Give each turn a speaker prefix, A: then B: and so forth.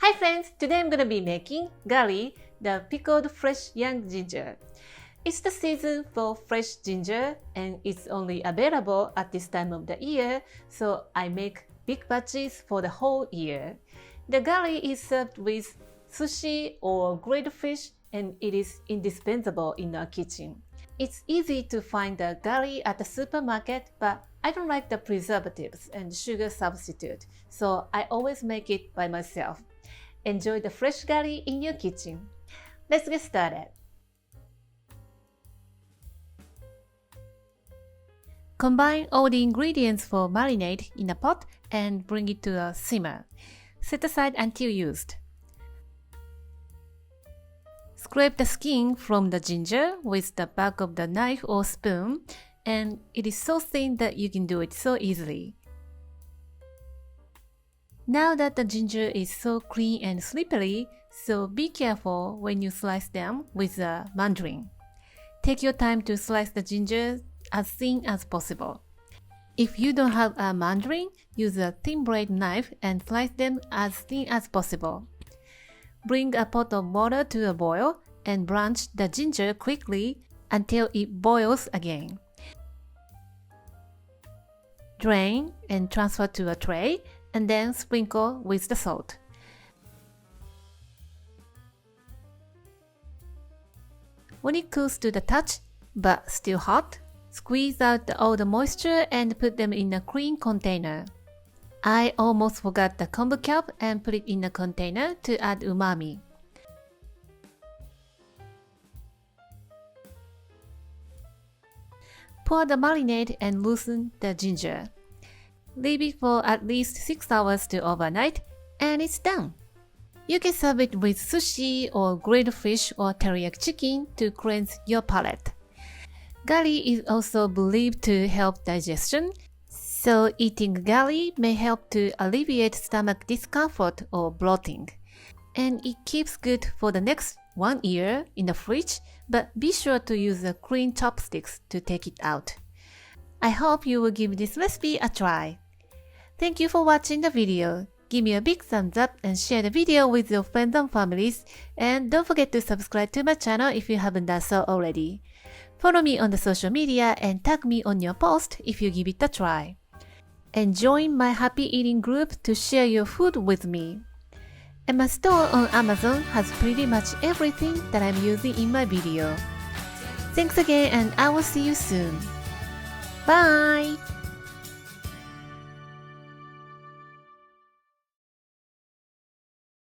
A: Hi friends, today I'm gonna be making Gari, the pickled fresh young ginger. It's the season for fresh ginger and it's only available at this time of the year, so I make big batches for the whole year. The Gari is served with sushi or grilled fish and it is indispensable in our kitchen. It's easy to find the Gari at the supermarket, but I don't like the preservatives and sugar substitute, so I always make it by myself. Enjoy the fresh Gari in your kitchen. Let's get started. Combine all the ingredients for marinade in a pot and bring it to a simmer. Set aside until used. Scrape the skin from the ginger with the back of the knife or spoon, and it is so thin that you can do it so easily. Now that the ginger is so clean and slippery, so be careful when you slice them with a mandarin. Take your time to slice the ginger as thin as possible. If you don't have a mandarin, use a thin blade knife and slice them as thin as possible. Bring a pot of water to a boil and blanch the ginger quickly until it boils again. Drain and transfer to a tray and then sprinkle with the salt. When it cools to the touch, but still hot, squeeze out all the moisture and put them in a clean container. I almost forgot the Kombu Kelp and put it in a container to add umami. Pour the marinade and loosen the ginger. Leave it for at least 6 hours to overnight, and it's done. You can serve it with sushi or grilled fish or teriyaki chicken to cleanse your palate. Gari is also believed to help digestion, so eating Gari may help to alleviate stomach discomfort or bloating. And it keeps good for the next 1 year in the fridge, but be sure to use a clean chopsticks to take it out. I hope you will give this recipe a try. Thank you for watching the video. Give me a big thumbs up and share the video with your friends and families. And don't forget to subscribe to my channel if you haven't done so already. Follow me on the social media and tag me on your post if you give it a try. And join my happy eating group to share your food with me. And my store on Amazon has pretty much everything that I'm using in my video. Thanks again and I will see you soon. Bye!